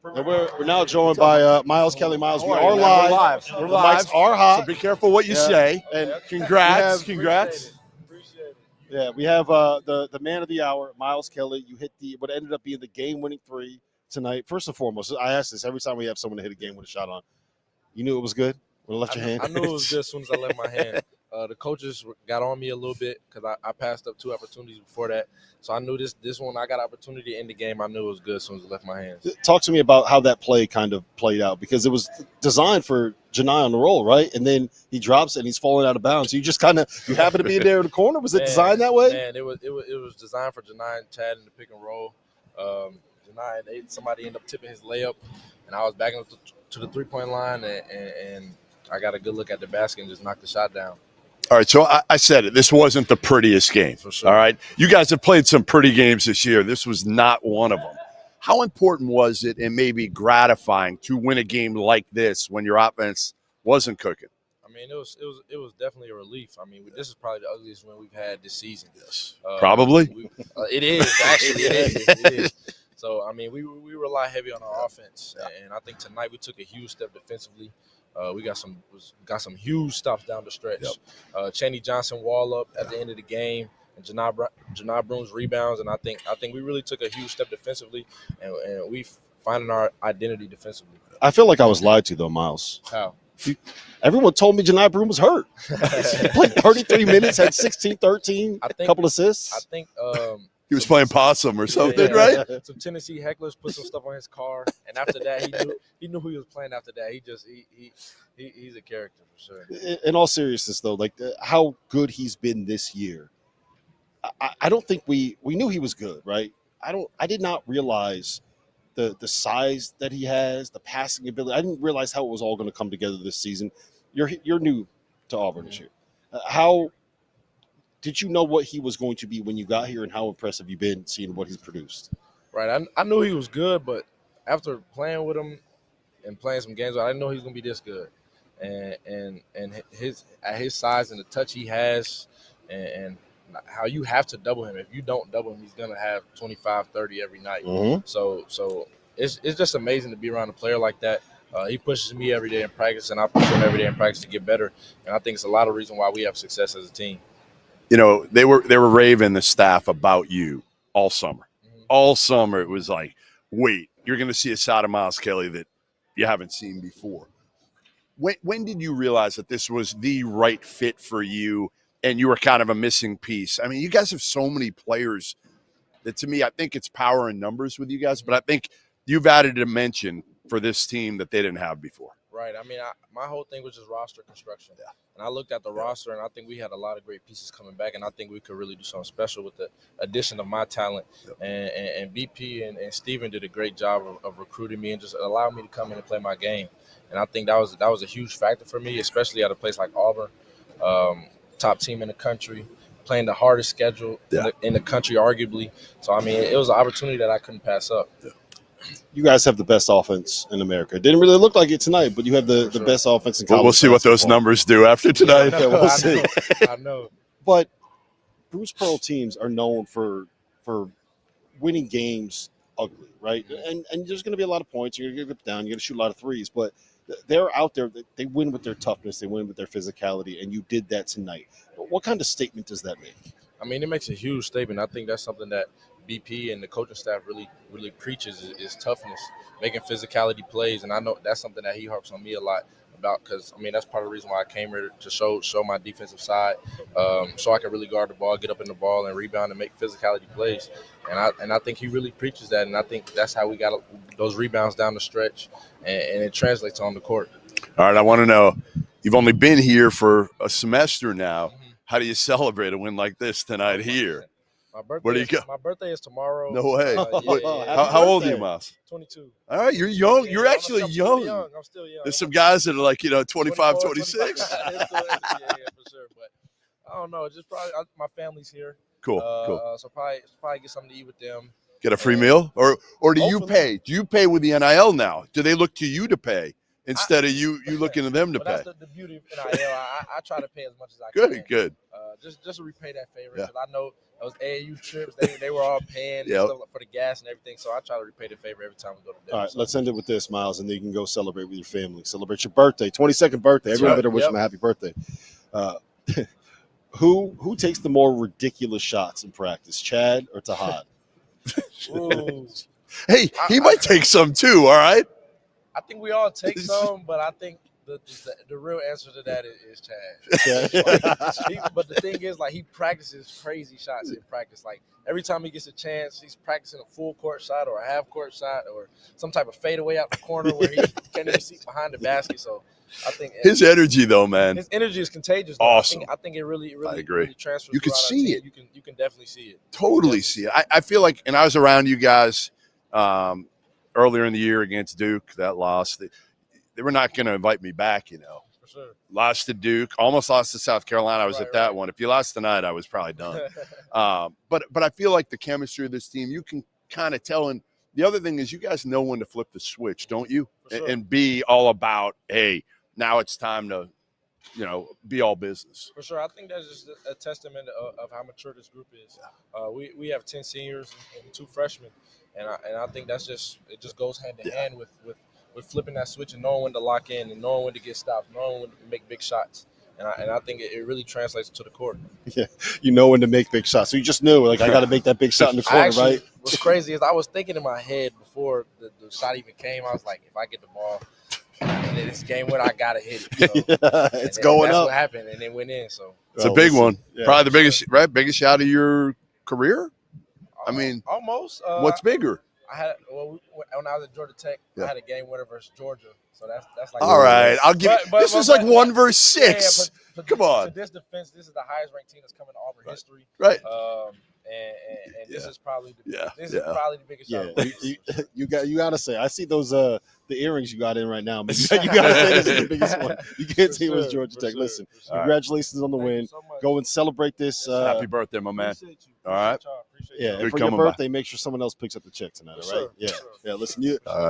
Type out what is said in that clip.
And we're now joined by Miles Kelly. Miles, we are live. live. We're The live. mics are hot. So be careful what you say. And Congrats. Appreciate it. Yeah, we have the man of the hour, Miles Kelly. You hit what ended up being the game-winning three tonight. First and foremost, I ask this every time we have someone to hit a game with a shot on. You knew it was good when it left your hand? I knew it was good as soon as I left my hand. The coaches got on me a little bit because I passed up 2 opportunities before that. So I knew this one, I got opportunity in the game. I knew it was good as soon as it left my hands. Talk to me about how that play kind of played out, because it was designed for Johni on the roll, right? And then he drops it and he's falling out of bounds. So you just you happen to be in there in the corner? Was it designed that way? Man, it was designed for Johni and Chad in the pick and roll. Johni, somebody ended up tipping his layup, and I was backing up to the three-point line, and I got a good look at the basket and just knocked the shot down. All right, so I said it. This wasn't the prettiest game. For sure. All right? You guys have played some pretty games this year. This was not one of them. How important was it and maybe gratifying to win a game like this when your offense wasn't cooking? I mean, it was definitely a relief. I mean, this is probably the ugliest win we've had this season. Yes. Probably. It is, actually. It is. So, I mean, we rely heavy on our offense, and I think tonight we took a huge step defensively. We got some huge stops down the stretch. Cheney Johnson wall up at the end of the game, and Johni Broome's rebounds, and I think we really took a huge step defensively, and we finding our identity defensively. I feel like I was lied to, though, Miles. How? Everyone told me Johni Broome was hurt. He played 33 minutes, had 16, 13, a couple assists. I think he was playing possum or something, right? Some Tennessee hecklers put some stuff on his car, and after that, he knew who he was playing. After that, he's a character for sure. In all seriousness, though, how good he's been this year, I don't think we knew he was good, right? I did not realize the size that he has, the passing ability. I didn't realize how it was all going to come together this season. You're new to Auburn this year. How did you know what he was going to be when you got here, and how impressive you've been seeing what he's produced? Right. I knew he was good, but after playing with him and playing some games, I didn't know he was going to be this good. And at his size and the touch he has, and how you have to double him. If you don't double him, he's going to have 25, 30 every night. Mm-hmm. So it's just amazing to be around a player like that. He pushes me every day in practice, and I push him every day in practice to get better. And I think it's a lot of reason why we have success as a team. You know, they were raving the staff about you all summer. Mm-hmm. All summer it was like, wait, you're going to see a side of Miles Kelly that you haven't seen before. When did you realize that this was the right fit for you and you were kind of a missing piece? I mean, you guys have so many players that, to me, I think it's power in numbers with you guys, but I think you've added a dimension for this team that they didn't have before. Right. I mean, my whole thing was just roster construction. Yeah. And I looked at the roster, and I think we had a lot of great pieces coming back, and I think we could really do something special with the addition of my talent. Yep. And BP and Steven did a great job of recruiting me and just allowing me to come in and play my game. And I think that was a huge factor for me, especially at a place like Auburn, top team in the country, playing the hardest schedule in the country, arguably. So, I mean, it was an opportunity that I couldn't pass up. Yeah. You guys have the best offense in America. It didn't really look like it tonight, but you have the best offense in college. Well, we'll see what those numbers do after tonight. Yeah, we'll see. I know. But Bruce Pearl teams are known for winning games ugly, right? And there's going to be a lot of points. You're going to get down. You're going to shoot a lot of threes. But they're out there. They win with their toughness. They win with their physicality. And you did that tonight. But what kind of statement does that make? I mean, it makes a huge statement. I think that's something that BP and the coaching staff really preaches is toughness, making physicality plays, and I know that's something that he harps on me a lot about, because I mean that's part of the reason why I came here, to show my defensive side, so I can really guard the ball, get up in the ball, and rebound and make physicality plays. And I think he really preaches that, and I think that's how we got those rebounds down the stretch, and it translates on the court. All right, I want to know, you've only been here for a semester now. Mm-hmm. How do you celebrate a win like this tonight here? Where do you go? My birthday is tomorrow. No way. Yeah. How old are you, Miles? 22. All right, you're young. Yeah, you're actually young. I'm still young. There's some guys that are like, 25, 26. Yeah, for sure. But I don't know. Just probably my family's here. Cool. So probably get something to eat with them. Get a free meal, or do you pay? Do you pay with the NIL now? Do they look to you to pay instead of you looking to them to but pay. that's the beauty of NIL. I try to pay as much as I can. Good. Just to repay that favor. Yeah. Because I know those AAU trips, they were all paying Yep. stuff for the gas and everything. So I try to repay the favor every time we go to Denver. All right, let's end it with this, Miles, and then you can go celebrate with your family. Celebrate your birthday, 22nd birthday. Everyone better wish him a happy birthday. Who takes the more ridiculous shots in practice, Chad or Tahad? Ooh. Hey, he might take some too. All right. I think we all take some, but I think the real answer to that is Chad. But the thing is, like, he practices crazy shots in practice. Like, every time he gets a chance, he's practicing a full court shot or a half court shot or some type of fadeaway out the corner where he can't even see behind the basket. So I think his energy, though, man. His energy is contagious. Though. Awesome. I think it really I agree. really transfers. You can see it. You can definitely see it. Totally see it. I feel like, and I was around you guys earlier in the year against Duke. That loss, they were not going to invite me back, you know. For sure. Lost to Duke, almost lost to South Carolina. I was at that one. If you lost tonight, I was probably done. But I feel like the chemistry of this team, you can kind of tell. And the other thing is, you guys know when to flip the switch, don't you? Sure. And be all about, hey, now it's time to, be all business. For sure. I think that's just a testament of how mature this group is. We have 10 seniors and 2 freshmen, and I think it just goes hand in hand with flipping that switch and knowing when to lock in and knowing when to get stopped, knowing when to make big shots. And I think it really translates to the court. Yeah, you know when to make big shots. So you just knew, like, I got to make that big shot in the corner, right? What's crazy is I was thinking in my head before the shot even came, I was like, if I get the ball and then this game winner, I got to hit it. Yeah, it's going that's up. what happened, and it went in. So it's a big one. Yeah. Probably the biggest, right? Biggest shot of your career? I mean, almost. What's bigger? I had when I was at Georgia Tech, I had a game winner versus Georgia, so that's like all right. I'll give. This is like 1 versus 6. But come on. To this defense, this is the highest ranked team that's come in Auburn history. Right. And this is probably the biggest Yeah, shot. you got to say. I see those the earrings you got in right now, but you got to say this is the biggest one. You can't say it was Georgia Tech. Listen, congratulations on the win. So Go and celebrate this. Happy birthday, my man. All right. Yeah, and for your birthday, make sure someone else picks up the check tonight. All right. Yeah. Listen, you. All right.